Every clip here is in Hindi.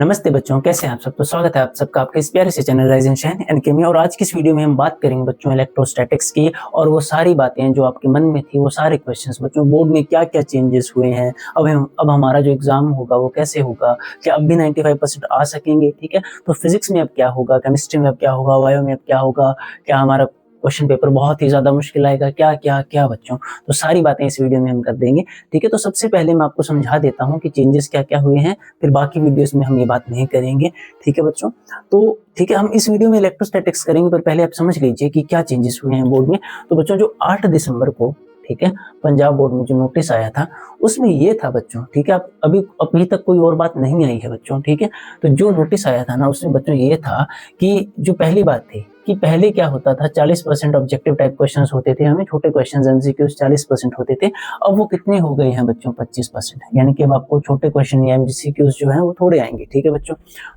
नमस्ते बच्चों, कैसे हैं आप सब। तो स्वागत है आप सबका आपके इस प्यारे से चैनल राइजिंग शाइन एनके में। और आज की इस वीडियो में हम बात करेंगे बच्चों इलेक्ट्रोस्टैटिक्स की, और वो सारी बातें जो आपके मन में थी, वो सारे क्वेश्चंस बच्चों बोर्ड में क्या-क्या चेंजेस हुए हैं, अब हमारा जो एग्जाम होगा वो कैसे होगा, क्या अब भी 95% आ सकेंगे, ठीक है। तो फिजिक्स में अब क्या होगा, केमिस्ट्री में अब क्या होगा, बायो में अब क्या होगा, क्या हमारा क्वेश्चन पेपर बहुत ही ज़्यादा मुश्किल आएगा, क्या बच्चों। तो सारी बातें इस वीडियो में हम कर देंगे, ठीक है। तो सबसे पहले मैं आपको समझा देता हूँ कि चेंजेस क्या-क्या हुए हैं, फिर बाकी वीडियोस में हम ये बात नहीं करेंगे, ठीक है बच्चों। तो ठीक है, हम इस वीडियो में इलेक्ट्रोस्टैटिक्स करेंगे, पर पहले आप समझ लीजिए कि क्या चेंजेस हुए हैं बोर्ड में। तो बच्चों जो 8 दिसंबर को, ठीक है, पंजाब बोर्ड में जो नोटिस आया था, उसमें ये था बच्चों, ठीक है। अब अभी तक कोई और बात नहीं आई है बच्चों, ठीक है। तो जो नोटिस आया था ना, उसमें बच्चों ये था कि जो पहली बात थी कि पहले क्या होता था, 40% ऑब्जेक्टिव टाइप क्वेश्चंस होते थे, हमें छोटे क्वेश्चंस एमसीक्यूज 40% होते थे। अब वो कितने हो गए हैं बच्चों, 25%। यानी कि अब आपको छोटे क्वेश्चन या एमसीक्यूज जो है वो थोड़े आएंगे, ठीक है बच्चों।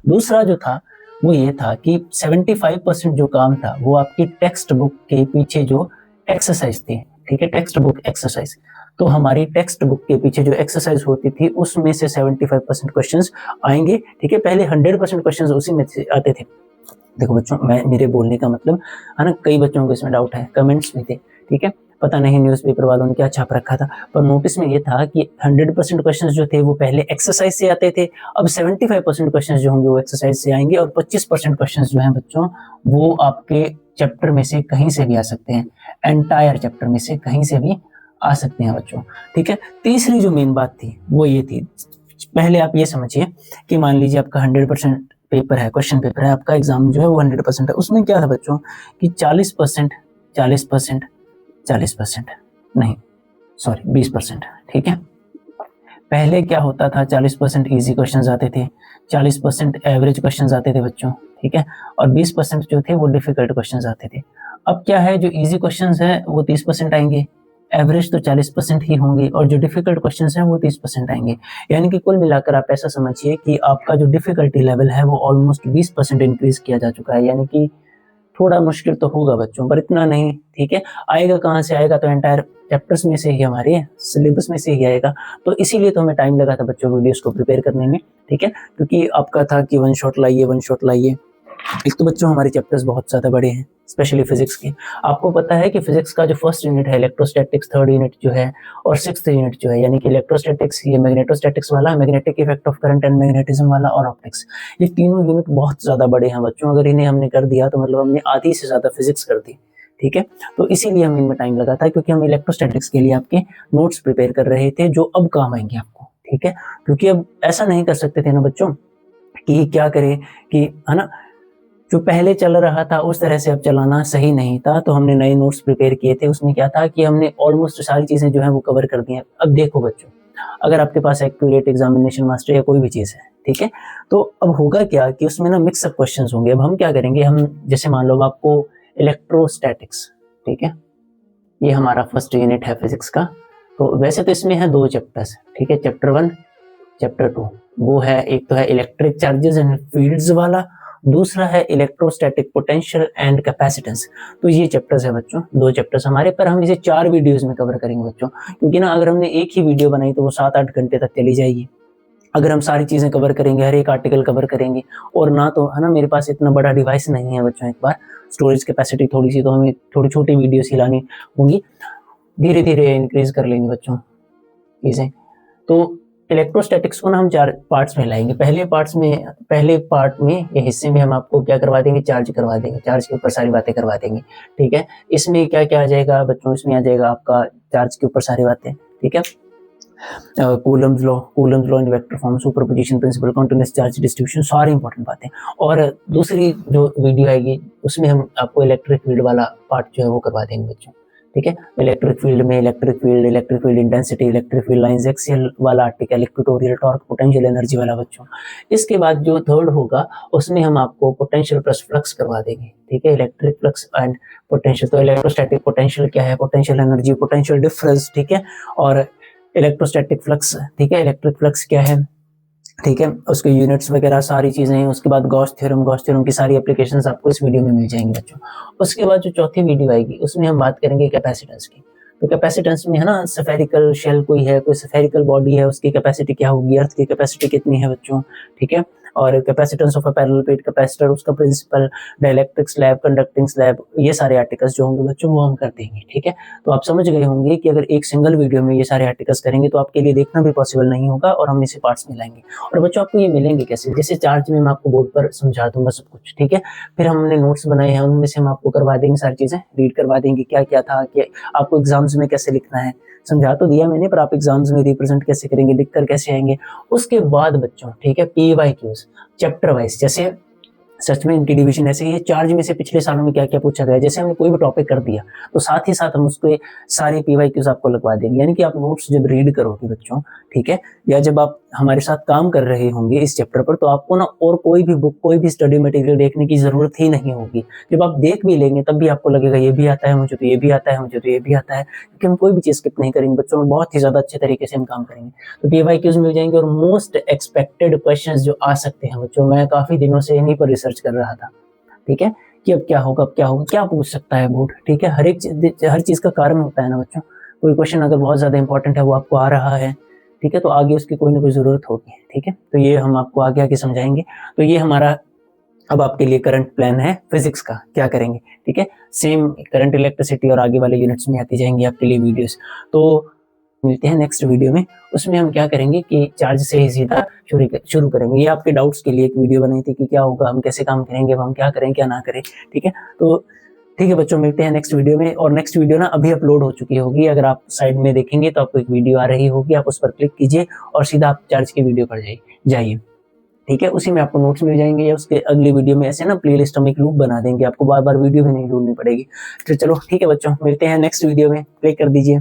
दूसरा जो था वो ये था कि 75% जो काम था वो आपकी टेक्स्ट बुक के पीछे जो एक्सरसाइज थी, ठीक है, टेक्स्ट बुक एक्सरसाइज। तो हमारी टेक्स्ट बुक के पीछे जो एक्सरसाइज होती थी उसमें से 75% क्वेश्चंस आएंगे, ठीक है। पहले 100% क्वेश्चंस उसी में से आते थे। देखो बच्चों, मैं मेरे बोलने का मतलब है ना, कई बच्चों को इसमें डाउट है, कमेंट्स में थे, ठीक है। पता नहीं न्यूज़पेपर वालों ने क्या छाप रखा था, पर नोटिस में ये था कि 100% क्वेश्चंस जो थे वो पहले एक्सरसाइज से आते थे। अब 75% क्वेश्चंस जो होंगे वो एक्सरसाइज से आएंगे, और 25% क्वेश्चंस जो हैं बच्चों वो आपके चैप्टर में से कहीं से भी आ सकते हैं, एंटायर चैप्टर में से कहीं से भी आ सकते हैं बच्चों, ठीक है। तीसरी जो मेन बात थी वो ये थी, पहले आप ये समझिए कि मान लीजिए आपका 100% पेपर है, क्वेश्चन पेपर है, आपका एग्जाम जो है वो 100% है। उसमें क्या था बच्चों कि 40%, 40%, 40% नहीं, सॉरी 20%, ठीक है। पहले क्या होता था, 40% इजी क्वेश्चंस आते थे, 40% एवरेज क्वेश्चंस आते थे बच्चों, ठीक है, और 20% जो थे वो डिफिकल्ट क्वेश्चंस आते थे। अब क्या है, जो इजी क्वेश्चंस है वो 30% आएंगे, एवरेज तो 40% ही होंगे, और जो डिफिकल्ट क्वेश्चंस हैं वो 30% आएंगे। यानी कि कुल मिलाकर आप ऐसा समझिए कि आपका जो डिफिकल्टी लेवल है वो ऑलमोस्ट 20% इंक्रीज किया जा चुका है। यानी कि थोड़ा मुश्किल तो होगा बच्चों, पर इतना नहीं, ठीक है। आएगा कहाँ से आएगा, तो एंटायर चैप्टर्स में से ही, हमारे सिलेबस में से ही आएगा। तो इसीलिए तो हमें टाइम लगा था बच्चों वीडियोस को प्रिपेयर करने में, ठीक है। क्योंकि आपका था कि वन शॉट लाइए, वन शॉट लाइए। एक तो बच्चों हमारे चैप्टर्स बहुत ज्यादा बड़े हैं, स्पेशली फिजिक्स के। आपको पता है कि फिजिक्स का जो फर्स्ट यूनिट है इलेक्ट्रोस्टैटिक्स, थर्ड यूनिट जो है, और सिक्स्थ यूनिट जो है, यानी कि इलेक्ट्रोस्टैटिक्स, ये मैग्नेटोस्टैटिक्स वाला, magnetic effect of current and magnetism वाला, और ऑप्टिक्स, ये तीनों यूनिट बहुत ज्यादा बड़े हैं बच्चों। अगर इन्हें हमने कर दिया तो मतलब हमने आधी से ज्यादा फिजिक्स कर दी, ठीक है। तो इसीलिए हमें इनमें टाइम लगा था, क्योंकि हम इलेक्ट्रोस्टैटिक्स के लिए आपके नोट्स प्रिपेयर कर रहे थे जो अब काम आएंगे आपको, ठीक है। क्योंकि अब ऐसा नहीं कर सकते थे ना बच्चों कि क्या करें, कि है ना, जो पहले चल रहा था उस तरह से अब चलाना सही नहीं था। तो हमने नए नोट्स प्रिपेयर किए थे, उसमें क्या था कि हमने ऑलमोस्ट सारी चीजें जो है वो कवर कर दी हैं। अब देखो बच्चों, अगर आपके पास एक्यूरेट एग्जामिनेशन मास्टर या कोई भी चीज है, ठीक है, तो अब होगा क्या कि उसमें ना मिक्सअप क्वेश्चंस होंगे। अब हम क्या करेंगे, हम जैसे मान लो आपको इलेक्ट्रोस्टैटिक्स, ठीक है, ये हमारा फर्स्ट यूनिट है फिजिक्स का। तो वैसे तो इसमें है 2 चैप्टर्स, ठीक है, चैप्टर 1, चैप्टर 2। वो है, एक तो है इलेक्ट्रिक चार्जेस एंड फील्ड्स वाला, दूसरा है इलेक्ट्रोस्टैटिक पोटेंशियल एंड कैपेसिटेंस। तो ये चैप्टर्स है बच्चों, 2 चैप्टर्स हमारे, पर हम इसे 4 वीडियोस में कवर करेंगे बच्चों। क्योंकि ना अगर हमने एक ही वीडियो बनाई तो वो 7-8 घंटे तक चली जाएगी। अगर हम सारी चीजें कवर करेंगे, हर एक आर्टिकल कवर करेंगे, और ना तो है ना, मेरे पास इतना बड़ा डिवाइस नहीं है बच्चों, एक बार स्टोरेज कैपेसिटी थोड़ी सी, तो हमें थोड़ी छोटी वीडियोस ही लानी होंगी। धीरे धीरे इंक्रीज कर लेंगे बच्चों चीजें। तो इलेक्ट्रोस्टैटिक्स को ना हम 4 पार्ट्स में लाएंगे। पहले पार्ट में ये हिस्से में हम आपको क्या करवा देंगे, चार्ज करवा देंगे, चार्ज के ऊपर सारी बातें करवा देंगे, ठीक है। इसमें क्या क्या आ जाएगा बच्चों, इसमें आ जाएगा आपका चार्ज के ऊपर सारी बातें, ठीक है। Coulomb's law in vector form, superposition principle, continuous charge distribution, सारी इंपॉर्टेंट बातें। और दूसरी जो वीडियो आएगी उसमें हम आपको इलेक्ट्रिक फील्ड वाला पार्ट जो है वो करवा देंगे बच्चों, ठीक है। इलेक्ट्रिक फील्ड में electric field intensity, electric field lines, axial वाला article, equatorial torque, potential energy वाला बच्चों। इसके बाद जो थर्ड होगा उसमें हम आपको पोटेंशियल प्लस फ्लक्स करवा देंगे, ठीक है, इलेक्ट्रिक फ्लक्स एंड पोटेंशियल। तो इलेक्ट्रोस्टैटिक पोटेंशियल क्या है, पोटेंशियल एनर्जी, पोटेंशियल डिफरेंस, ठीक है, और इलेक्ट्रोस्टैटिक फ्लक्स, ठीक है, इलेक्ट्रिक फ्लक्स क्या है, ठीक है, उसके यूनिट्स वगैरह सारी चीजें हैं। उसके बाद गॉस थ्योरम की सारी एप्लीकेशंस आपको इस वीडियो में मिल जाएंगी बच्चों। उसके बाद जो चौथी वीडियो आएगी उसमें हम बात करेंगे कैपेसिटेंस की। तो कैपेसिटेंस में है ना, स्फेरिकल शेल कोई है, कोई स्फेरिकल बॉडी है, उसकी कैपेसिटी क्या होगी, अर्थ की कैपेसिटी कितनी है बच्चों, ठीक है। और capacitance of a parallel plate capacitor, उसका principle, dielectric slab, conducting slab, ये सारे आर्टिकल्स जो होंगे बच्चों वो हम कर देंगे। ठीक है, तो आप समझ गए होंगे कि अगर एक सिंगल वीडियो में ये सारे आर्टिकल्स करेंगे तो आपके लिए देखना भी पॉसिबल नहीं होगा और हम इसे पार्ट्स में लाएंगे। और बच्चों आपको ये मिलेंगे कैसे, जैसे चार्ज में मैं आपको बोर्ड पर समझा दूंगा सब कुछ। ठीक है, फिर हमने नोट्स बनाए हैं, उनमें से हम आपको करवा देंगे सारी चीजें, रीड करवा देंगे क्या क्या था, कि आपको एग्जाम्स में कैसे लिखना है, समझा तो दिया मैंने, पर आप एग्जाम्स में रिप्रेजेंट कैसे करेंगे, लिख कर कैसे आएंगे। उसके बाद बच्चों ठीक है, PYQs चैप्टर वाइज, जैसे सच में इनकी डिवीजन ऐसे ही है। चार्ज में से पिछले सालों में क्या क्या पूछा गया, जैसे हमने कोई भी टॉपिक कर दिया तो साथ ही साथ हम उसके सारे PYQs आपको लगवा देंगे, यानी कि आप नोट्स जब रीड करोगे बच्चों, ठीक है, या जब आप हमारे साथ काम कर रहे होंगे इस चैप्टर पर, तो आपको ना और कोई भी बुक, कोई भी स्टडी मटेरियल देखने की जरूरत ही नहीं होगी। जब आप देख भी लेंगे तब भी आपको लगेगा ये भी आता है मुझे, तो ये भी आता है मुझे, तो ये भी आता है, क्योंकि हम कोई भी चीज स्किप नहीं करेंगे बच्चों, बहुत ही ज्यादा अच्छे तरीके से हम काम करेंगे। तो PYQs मिल जाएंगे और मोस्ट एक्सपेक्टेड क्वेश्चंस जो आ सकते हैं बच्चों, मैं काफी दिनों से इन्हीं पर रिसर्च कर रहा था। ठीक है, कि अब क्या होगा, अब क्या होगा, क्या पूछ सकता है बोर्ड। ठीक है, हर चीज का कारण होता है ना बच्चों। कोई क्वेश्चन अगर बहुत ज्यादा इंपॉर्टेंट है, वो आपको आ रहा है, ठीक है, तो आगे उसकी कोई ना कोई जरूरत होगी। ठीक है, तो ये हम आपको आगे आगे समझाएंगे। तो ये हमारा अब आपके लिए करंट प्लान है फिजिक्स का, क्या करेंगे। ठीक है, सेम करंट, इलेक्ट्रिसिटी और आगे वाले यूनिट्स में आती जाएंगी आपके लिए वीडियोस। तो मिलते हैं नेक्स्ट वीडियो में, उसमें हम क्या करेंगे कि चार्ज से ही सीधा शुरू करेंगे। ये आपके डाउट्स के लिए एक वीडियो बनाई थी कि क्या होगा, हम कैसे काम करेंगे, हम क्या करें क्या ना करें। ठीक है, तो ठीक है बच्चों, मिलते हैं नेक्स्ट वीडियो में। और नेक्स्ट वीडियो ना अभी अपलोड हो चुकी होगी, अगर आप साइड में देखेंगे तो आपको एक वीडियो आ रही होगी, आप उस पर क्लिक कीजिए और सीधा आप चार्ज की वीडियो पर जाइए। ठीक है, उसी में आपको नोट्स मिल जाएंगे, या उसके अगली वीडियो में ऐसे ना प्लेलिस्ट हम एक लूप बना देंगे, आपको बार बार वीडियो भी नहीं ढूंढनी पड़ेगी। तो चलो ठीक है बच्चों, मिलते हैं नेक्स्ट वीडियो में, क्लिक कर दीजिए।